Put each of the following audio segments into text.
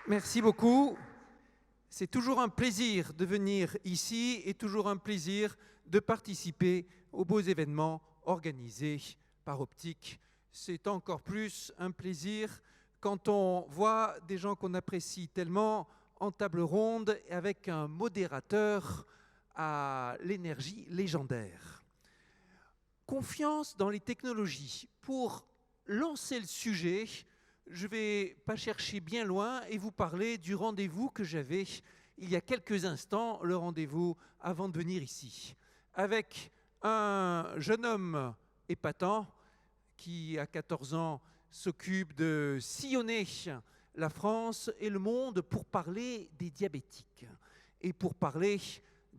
Merci beaucoup. C'est toujours un plaisir de venir ici et toujours un plaisir de participer aux beaux événements organisés par Optique. C'est encore plus un plaisir quand on voit des gens qu'on apprécie tellement en table ronde avec un modérateur à l'énergie légendaire. Confiance dans les technologies. Pour lancer le sujet, je ne vais pas chercher bien loin et vous parler du rendez-vous que j'avais il y a quelques instants, le rendez-vous avant de venir ici, avec un jeune homme épatant qui, à 14 ans, s'occupe de sillonner la France et le monde pour parler des diabétiques et pour parler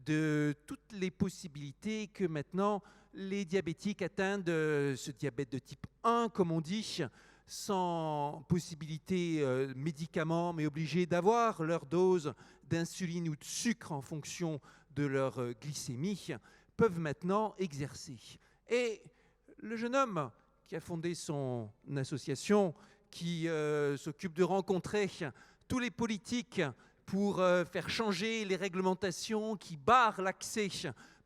de toutes les possibilités que maintenant les diabétiques atteints de ce diabète de type 1, comme on dit, sans possibilité de médicaments, mais obligés d'avoir leur dose d'insuline ou de sucre en fonction de leur glycémie, peuvent maintenant exercer. Et le jeune homme qui a fondé son association, qui s'occupe de rencontrer tous les politiques pour faire changer les réglementations qui barrent l'accès,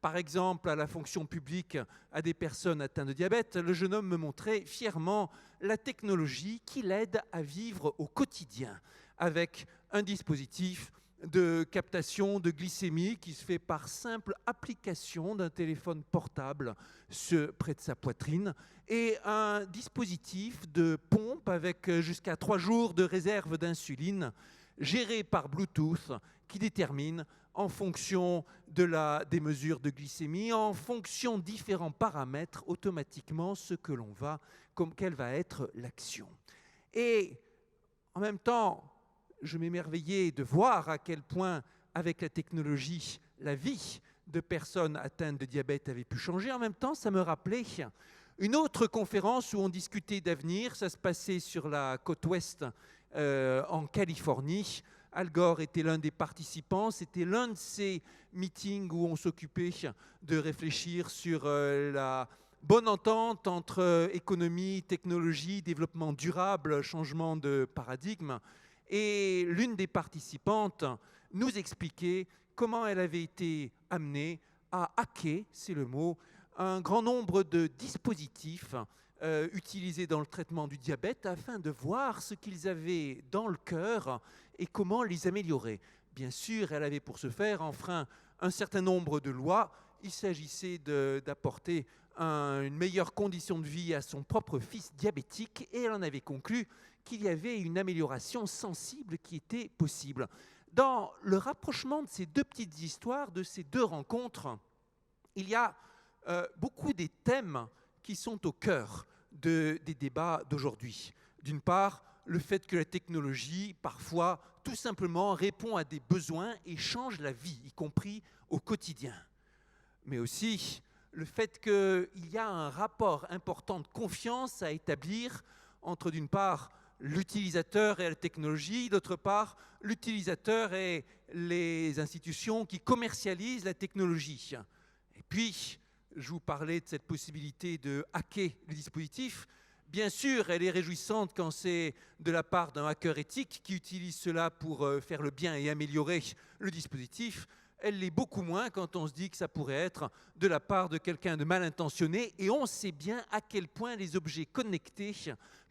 par exemple, à la fonction publique à des personnes atteintes de diabète, le jeune homme me montrait fièrement la technologie qui l'aide à vivre au quotidien avec un dispositif de captation de glycémie qui se fait par simple application d'un téléphone portable près de sa poitrine et un dispositif de pompe avec jusqu'à 3 jours de réserve d'insuline géré par Bluetooth qui détermine en fonction des mesures de glycémie, en fonction de différents paramètres, automatiquement quelle va être l'action. Et en même temps, je m'émerveillais de voir à quel point, avec la technologie, la vie de personnes atteintes de diabète avait pu changer. En même temps, ça me rappelait une autre conférence où on discutait d'avenir. Ça se passait sur la côte ouest en Californie. Al Gore était l'un des participants. C'était l'un de ces meetings où on s'occupait de réfléchir sur la bonne entente entre économie, technologie, développement durable, changement de paradigme. Et l'une des participantes nous expliquait comment elle avait été amenée à hacker, c'est le mot, un grand nombre de dispositifs utilisés dans le traitement du diabète afin de voir ce qu'ils avaient dans le cœur et comment les améliorer. Bien sûr, elle avait pour ce faire enfreint un certain nombre de lois. Il s'agissait d'apporter une meilleure condition de vie à son propre fils diabétique et elle en avait conclu qu'il y avait une amélioration sensible qui était possible. Dans le rapprochement de ces deux petites histoires, de ces deux rencontres, il y a beaucoup des thèmes qui sont au cœur des débats d'aujourd'hui. D'une part, le fait que la technologie, parfois, tout simplement répond à des besoins et change la vie, y compris au quotidien. Mais aussi le fait qu'il y a un rapport important de confiance à établir entre, d'une part, l'utilisateur et la technologie, d'autre part, l'utilisateur et les institutions qui commercialisent la technologie. Et puis, je vous parlais de cette possibilité de hacker les dispositifs. Bien sûr, elle est réjouissante quand c'est de la part d'un hacker éthique qui utilise cela pour faire le bien et améliorer le dispositif. Elle l'est beaucoup moins quand on se dit que ça pourrait être de la part de quelqu'un de mal intentionné. Et on sait bien à quel point les objets connectés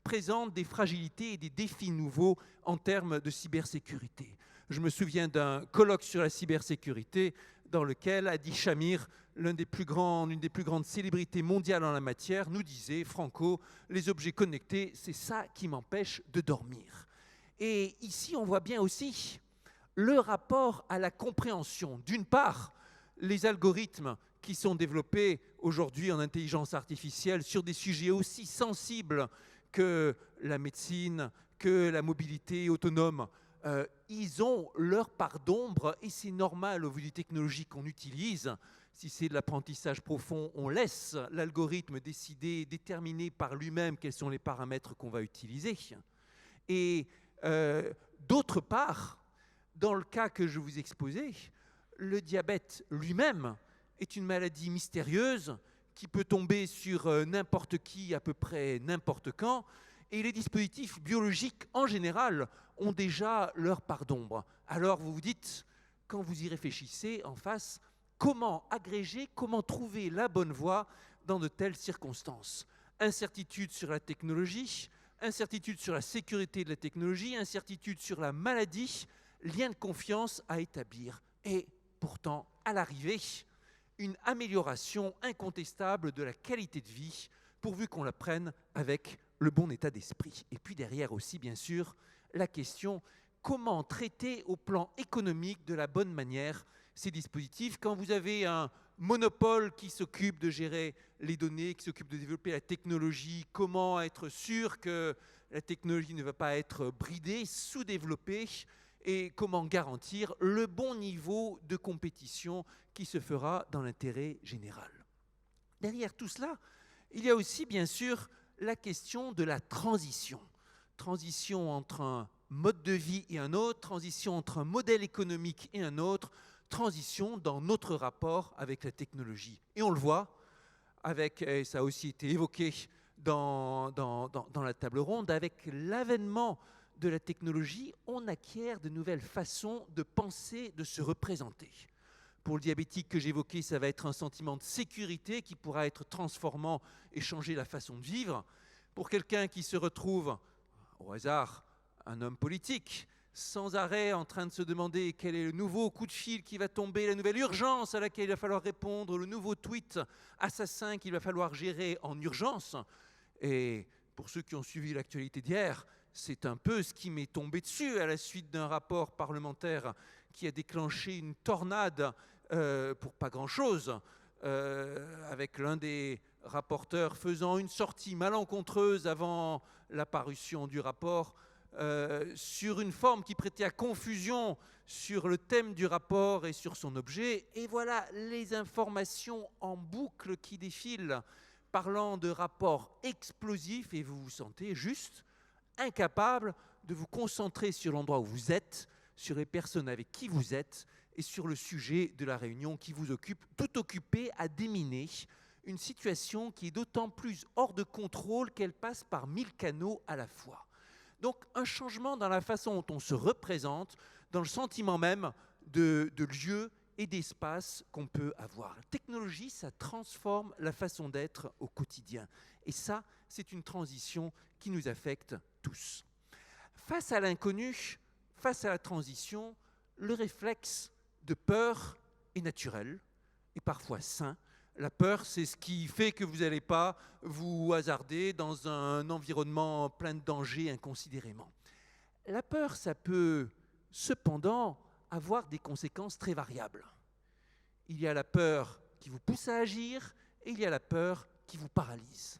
présentent des fragilités et des défis nouveaux en termes de cybersécurité. Je me souviens d'un colloque sur la cybersécurité dans lequel Hadi Shamir, l'une des plus grandes célébrités mondiales en la matière, nous disait, Franco, les objets connectés, c'est ça qui m'empêche de dormir. Et ici, on voit bien aussi le rapport à la compréhension. D'une part, les algorithmes qui sont développés aujourd'hui en intelligence artificielle sur des sujets aussi sensibles que la médecine, que la mobilité autonome, ils ont leur part d'ombre et c'est normal au vu des technologies qu'on utilise. Si c'est de l'apprentissage profond, on laisse l'algorithme déterminer par lui-même quels sont les paramètres qu'on va utiliser. Et d'autre part, dans le cas que je vous exposais, le diabète lui-même est une maladie mystérieuse qui peut tomber sur n'importe qui à peu près n'importe quand et les dispositifs biologiques en général ont déjà leur part d'ombre. Alors vous vous dites, quand vous y réfléchissez en face, comment agréger, comment trouver la bonne voie dans de telles circonstances? Incertitude sur la technologie, incertitude sur la sécurité de la technologie, incertitude sur la maladie, lien de confiance à établir. Et pourtant, à l'arrivée, une amélioration incontestable de la qualité de vie, pourvu qu'on la prenne avec le bon état d'esprit. Et puis derrière aussi, bien sûr, la question comment traiter au plan économique de la bonne manière ces dispositifs. Quand vous avez un monopole qui s'occupe de gérer les données, qui s'occupe de développer la technologie, comment être sûr que la technologie ne va pas être bridée, sous-développée, et comment garantir le bon niveau de compétition qui se fera dans l'intérêt général. Derrière tout cela, il y a aussi bien sûr la question de la transition. Transition entre un mode de vie et un autre, transition entre un modèle économique et un autre, transition dans notre rapport avec la technologie. Et on le voit, avec, et ça a aussi été évoqué dans la table ronde, avec l'avènement de la technologie, on acquiert de nouvelles façons de penser, de se représenter. Pour le diabétique que j'évoquais, ça va être un sentiment de sécurité qui pourra être transformant et changer la façon de vivre. Pour quelqu'un qui se retrouve, au hasard, un homme politique, sans arrêt en train de se demander quel est le nouveau coup de fil qui va tomber, la nouvelle urgence à laquelle il va falloir répondre, le nouveau tweet assassin qu'il va falloir gérer en urgence. Et pour ceux qui ont suivi l'actualité d'hier, c'est un peu ce qui m'est tombé dessus à la suite d'un rapport parlementaire qui a déclenché une tornade pour pas grand-chose, avec l'un des rapporteurs faisant une sortie malencontreuse avant la parution du rapport sur une forme qui prêtait à confusion sur le thème du rapport et sur son objet. Et voilà les informations en boucle qui défilent, parlant de rapports explosifs, et vous vous sentez juste incapable de vous concentrer sur l'endroit où vous êtes, sur les personnes avec qui vous êtes et sur le sujet de la réunion qui vous occupe, tout occupé à déminer une situation qui est d'autant plus hors de contrôle qu'elle passe par 1000 canaux à la fois. Donc un changement dans la façon dont on se représente, dans le sentiment même de lieu et d'espace qu'on peut avoir. La technologie, ça transforme la façon d'être au quotidien. Et ça, c'est une transition qui nous affecte tous. Face à l'inconnu, face à la transition, le réflexe de peur est naturel et parfois sain. La peur, c'est ce qui fait que vous n'allez pas vous hasarder dans un environnement plein de dangers inconsidérément. La peur, ça peut cependant avoir des conséquences très variables. Il y a la peur qui vous pousse à agir et il y a la peur qui vous paralyse.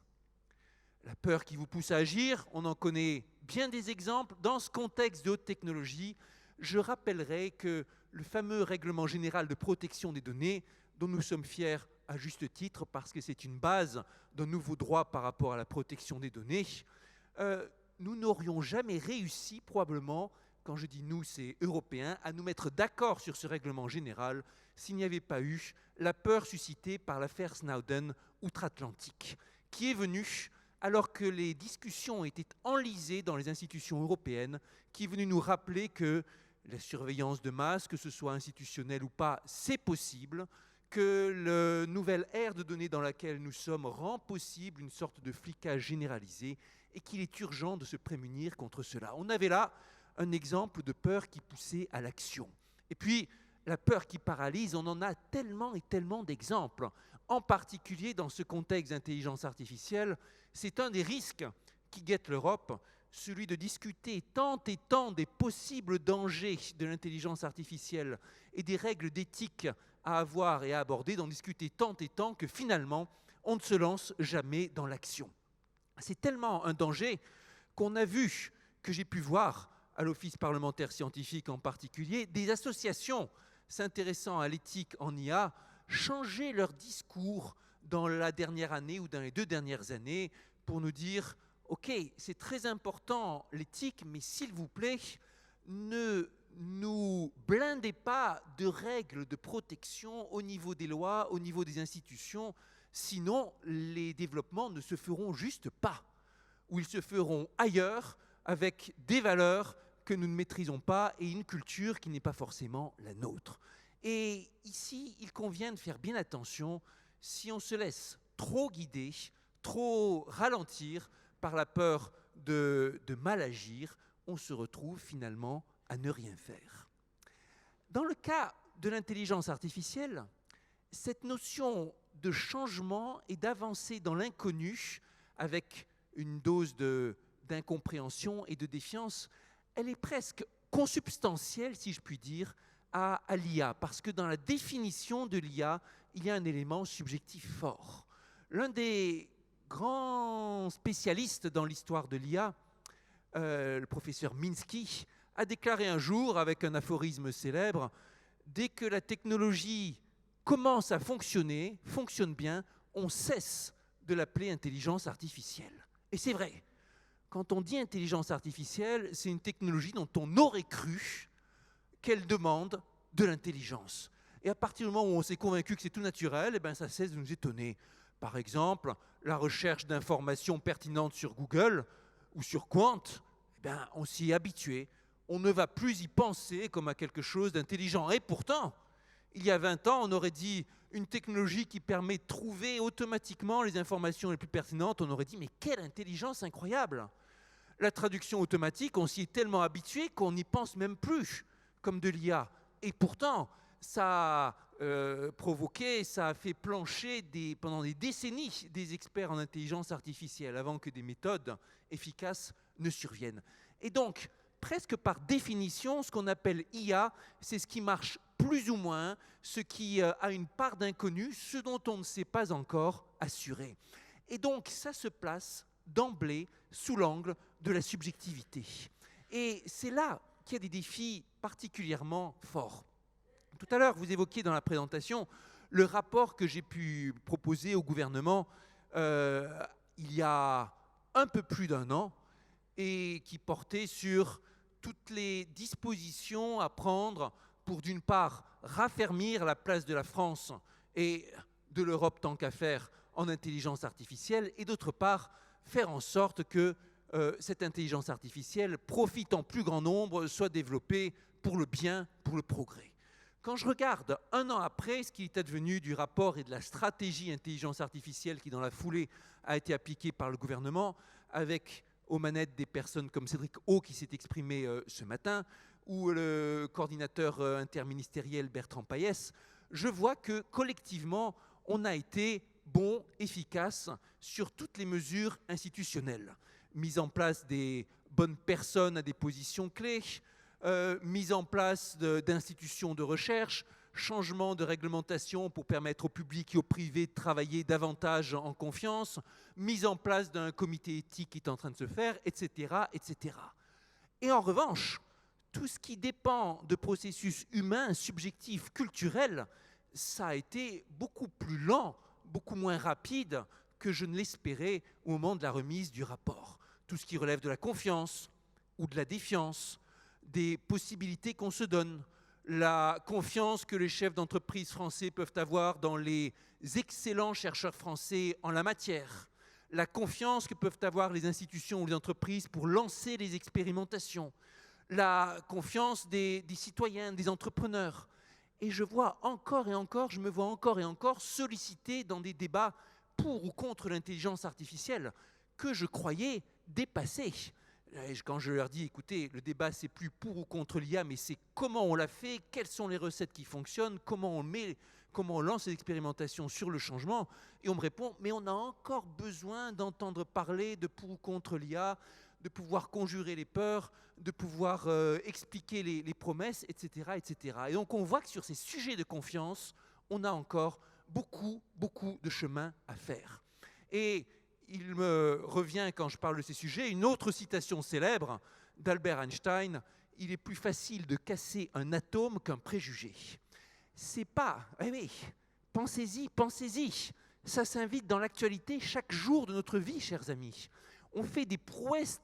La peur qui vous pousse à agir, on en connaît bien des exemples. Dans ce contexte de haute technologie, je rappellerai que le fameux règlement général de protection des données, dont nous sommes fiers à juste titre parce que c'est une base d'un nouveau droit par rapport à la protection des données, nous n'aurions jamais réussi probablement, quand je dis nous, c'est européens, à nous mettre d'accord sur ce règlement général s'il n'y avait pas eu la peur suscitée par l'affaire Snowden outre-Atlantique, qui est venue alors que les discussions étaient enlisées dans les institutions européennes, qui est venue nous rappeler que la surveillance de masse, que ce soit institutionnelle ou pas, c'est possible, que la nouvelle ère de données dans laquelle nous sommes rend possible une sorte de flicage généralisé et qu'il est urgent de se prémunir contre cela. On avait là un exemple de peur qui poussait à l'action. Et puis, la peur qui paralyse, on en a tellement et tellement d'exemples. En particulier dans ce contexte d'intelligence artificielle, c'est un des risques qui guette l'Europe, celui de discuter tant et tant des possibles dangers de l'intelligence artificielle et des règles d'éthique à avoir et à aborder, d'en discuter tant et tant que finalement, on ne se lance jamais dans l'action. C'est tellement un danger qu'on a vu, que j'ai pu voir à l'Office parlementaire scientifique en particulier, des associations s'intéressant à l'éthique en IA changer leur discours dans la dernière année ou dans les 2 dernières années pour nous dire « Ok, c'est très important l'éthique, mais s'il vous plaît, ne nous blindez pas de règles de protection au niveau des lois, au niveau des institutions, sinon les développements ne se feront juste pas. » où ils se feront ailleurs avec des valeurs que nous ne maîtrisons pas et une culture qui n'est pas forcément la nôtre. Et ici, il convient de faire bien attention si on se laisse trop guider, trop ralentir par la peur de mal agir, on se retrouve finalement à ne rien faire. Dans le cas de l'intelligence artificielle, cette notion de changement et d'avancée dans l'inconnu, avec une dose d'incompréhension et de défiance, elle est presque consubstantielle, si je puis dire, à l'IA, parce que dans la définition de l'IA, il y a un élément subjectif fort. L'un des grands spécialistes dans l'histoire de l'IA, le professeur Minsky, a déclaré un jour, avec un aphorisme célèbre, « Dès que la technologie commence à fonctionner, fonctionne bien, on cesse de l'appeler intelligence artificielle. » Et c'est vrai, quand on dit intelligence artificielle, c'est une technologie dont on aurait cru qu'elle demande de l'intelligence. Et à partir du moment où on s'est convaincu que c'est tout naturel, eh bien, ça cesse de nous étonner. Par exemple, la recherche d'informations pertinentes sur Google ou sur Quant, eh bien, on s'y est habitué. On ne va plus y penser comme à quelque chose d'intelligent. Et pourtant, il y a 20 ans, on aurait dit une technologie qui permet de trouver automatiquement les informations les plus pertinentes. On aurait dit, mais quelle intelligence incroyable! La traduction automatique, on s'y est tellement habitué qu'on n'y pense même plus comme de l'IA. Et pourtant, ça a provoqué, ça a fait plancher pendant des décennies des experts en intelligence artificielle avant que des méthodes efficaces ne surviennent. Et donc, presque par définition, ce qu'on appelle IA, c'est ce qui marche plus ou moins, ce qui a une part d'inconnu, ce dont on ne sait pas encore assurer. Et donc, ça se place d'emblée sous l'angle de la subjectivité. Et c'est là qu'il y a des défis particulièrement forts. Tout à l'heure, vous évoquiez dans la présentation le rapport que j'ai pu proposer au gouvernement il y a un peu plus d'1 an et qui portait sur toutes les dispositions à prendre pour, d'une part, raffermir la place de la France et de l'Europe tant qu'à faire en intelligence artificielle, et d'autre part, faire en sorte que cette intelligence artificielle profite en plus grand nombre, soit développée pour le bien, pour le progrès. Quand je regarde 1 an après ce qui est advenu du rapport et de la stratégie intelligence artificielle qui, dans la foulée, a été appliquée par le gouvernement, avec aux manettes des personnes comme Cédric O qui s'est exprimé ce matin, ou le coordinateur interministériel Bertrand Payès, je vois que collectivement, on a été bon, efficace sur toutes les mesures institutionnelles. Mise en place des bonnes personnes à des positions clés, mise en place d'institutions de recherche, changement de réglementation pour permettre au public et au privé de travailler davantage en confiance, mise en place d'un comité éthique qui est en train de se faire, etc., etc. Et en revanche, tout ce qui dépend de processus humains, subjectifs, culturels, ça a été beaucoup plus lent, beaucoup moins rapide que je ne l'espérais au moment de la remise du rapport. Tout ce qui relève de la confiance ou de la défiance, des possibilités qu'on se donne, la confiance que les chefs d'entreprise français peuvent avoir dans les excellents chercheurs français en la matière, la confiance que peuvent avoir les institutions ou les entreprises pour lancer les expérimentations, la confiance des citoyens, des entrepreneurs. Et je vois encore et encore, je me vois encore et encore sollicité dans des débats pour ou contre l'intelligence artificielle que je croyais dépassés. Quand je leur dis, écoutez, le débat, c'est plus pour ou contre l'IA, mais c'est comment on l'a fait, quelles sont les recettes qui fonctionnent, comment on lance les expérimentations sur le changement. Et on me répond, mais on a encore besoin d'entendre parler de pour ou contre l'IA, de pouvoir conjurer les peurs, de pouvoir expliquer les promesses, etc., etc. Et donc, on voit que sur ces sujets de confiance, on a encore beaucoup, beaucoup de chemin à faire. Et il me revient, quand je parle de ces sujets, une autre citation célèbre d'Albert Einstein. Il est plus facile de casser un atome qu'un préjugé. C'est pas... oui, pensez-y, pensez-y. Ça s'invite dans l'actualité chaque jour de notre vie, chers amis. On fait des prouesses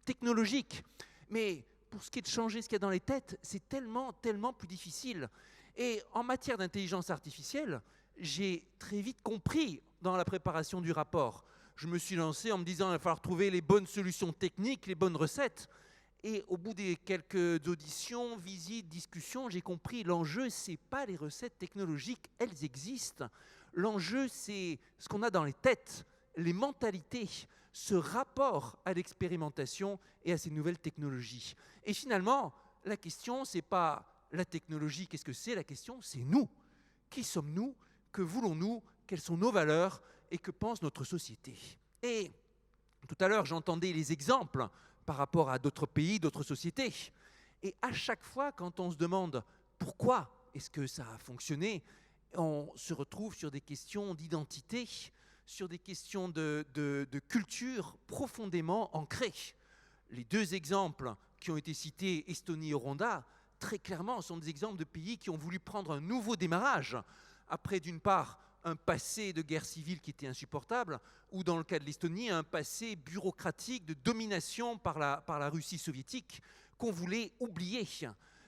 technologiques, mais pour ce qui est de changer ce qu'il y a dans les têtes, c'est tellement, tellement plus difficile. Et en matière d'intelligence artificielle, j'ai très vite compris dans la préparation du rapport je me suis lancé en me disant qu'il va falloir trouver les bonnes solutions techniques, les bonnes recettes. Et au bout des quelques auditions, visites, discussions, j'ai compris l'enjeu, ce n'est pas les recettes technologiques, elles existent. L'enjeu, c'est ce qu'on a dans les têtes, les mentalités, ce rapport à l'expérimentation et à ces nouvelles technologies. Et finalement, la question, ce n'est pas la technologie, qu'est-ce que c'est? La question, c'est nous. Qui sommes-nous? Que voulons-nous? Quelles sont nos valeurs? Et que pense notre société? Et tout à l'heure, j'entendais les exemples par rapport à d'autres pays, d'autres sociétés. Et à chaque fois, quand on se demande pourquoi est-ce que ça a fonctionné, on se retrouve sur des questions d'identité, sur des questions de culture profondément ancrées. Les deux exemples qui ont été cités, Estonie et Rwanda, très clairement, sont des exemples de pays qui ont voulu prendre un nouveau démarrage, après d'une part un passé de guerre civile qui était insupportable, ou dans le cas de l'Estonie, un passé bureaucratique de domination par la Russie soviétique qu'on voulait oublier.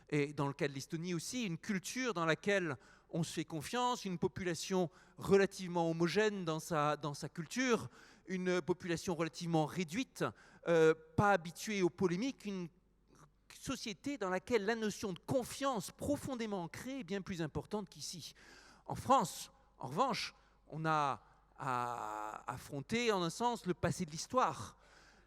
Et dans le cas de l'Estonie aussi, une culture dans laquelle on se fait confiance, une population relativement homogène dans sa culture, une population relativement réduite, pas habituée aux polémiques, une société dans laquelle la notion de confiance profondément ancrée est bien plus importante qu'ici. En France, en revanche, on a à affronter en un sens le passé de l'histoire.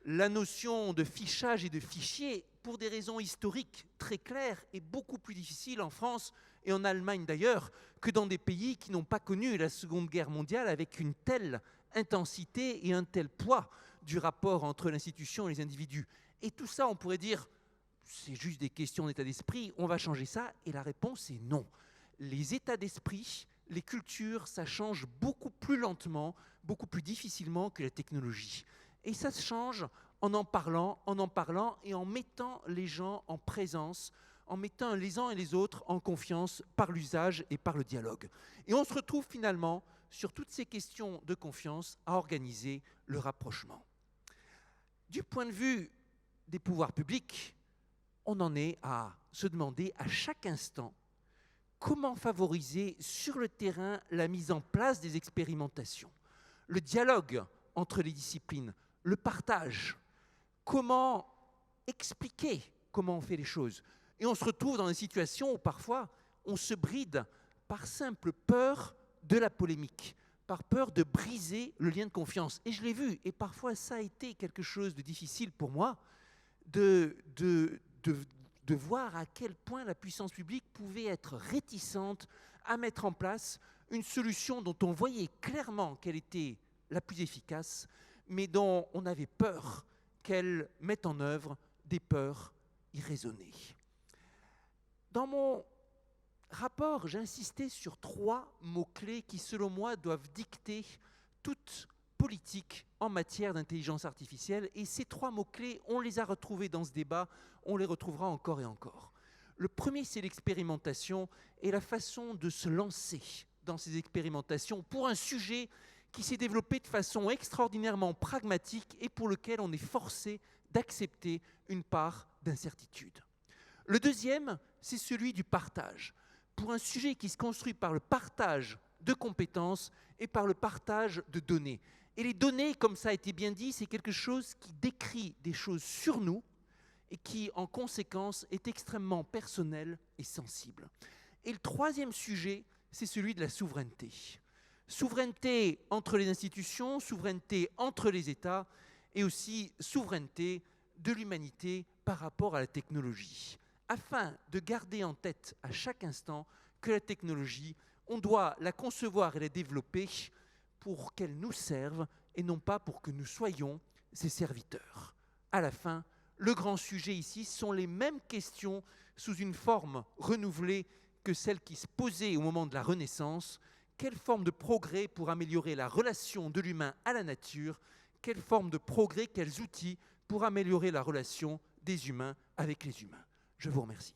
La notion de fichage et de fichier, pour des raisons historiques très claires, est beaucoup plus difficile en France et en Allemagne d'ailleurs que dans des pays qui n'ont pas connu la Seconde Guerre mondiale avec une telle intensité et un tel poids du rapport entre l'institution et les individus. Et tout ça, on pourrait dire, c'est juste des questions d'état d'esprit, on va changer ça, et la réponse est non. Les états d'esprit, les cultures, ça change beaucoup plus lentement, beaucoup plus difficilement que la technologie. Et ça se change en parlant et en mettant les gens en présence, en mettant les uns et les autres en confiance par l'usage et par le dialogue. Et on se retrouve finalement, sur toutes ces questions de confiance, à organiser le rapprochement. Du point de vue des pouvoirs publics, on en est à se demander à chaque instant comment favoriser sur le terrain la mise en place des expérimentations, le dialogue entre les disciplines, le partage, comment expliquer comment on fait les choses. Et on se retrouve dans une situation où parfois on se bride par simple peur de la polémique, par peur de briser le lien de confiance. Et je l'ai vu, et parfois ça a été quelque chose de difficile pour moi, de voir à quel point la puissance publique pouvait être réticente à mettre en place une solution dont on voyait clairement qu'elle était la plus efficace, mais dont on avait peur qu'elle mette en œuvre des peurs irraisonnées. Dans mon rapport, j'ai insisté sur 3 mots-clés qui, selon moi, doivent dicter toute politique en matière d'intelligence artificielle. Et ces 3 mots-clés, on les a retrouvés dans ce débat, on les retrouvera encore et encore. Le premier, c'est l'expérimentation et la façon de se lancer dans ces expérimentations pour un sujet qui s'est développé de façon extraordinairement pragmatique et pour lequel on est forcé d'accepter une part d'incertitude. Le deuxième, c'est celui du partage. Pour un sujet qui se construit par le partage de compétences et par le partage de données. Et les données, comme ça a été bien dit, c'est quelque chose qui décrit des choses sur nous et qui, en conséquence, est extrêmement personnel et sensible. Et le troisième sujet, c'est celui de la souveraineté. Souveraineté entre les institutions, souveraineté entre les États et aussi souveraineté de l'humanité par rapport à la technologie. Afin de garder en tête à chaque instant que la technologie, on doit la concevoir et la développer pour qu'elle nous serve et non pas pour que nous soyons ses serviteurs. À la fin, le grand sujet ici sont les mêmes questions sous une forme renouvelée que celle qui se posait au moment de la Renaissance. Quelle forme de progrès pour améliorer la relation de l'humain à la nature? Quelle forme de progrès, quels outils pour améliorer la relation des humains avec les humains? Je vous remercie.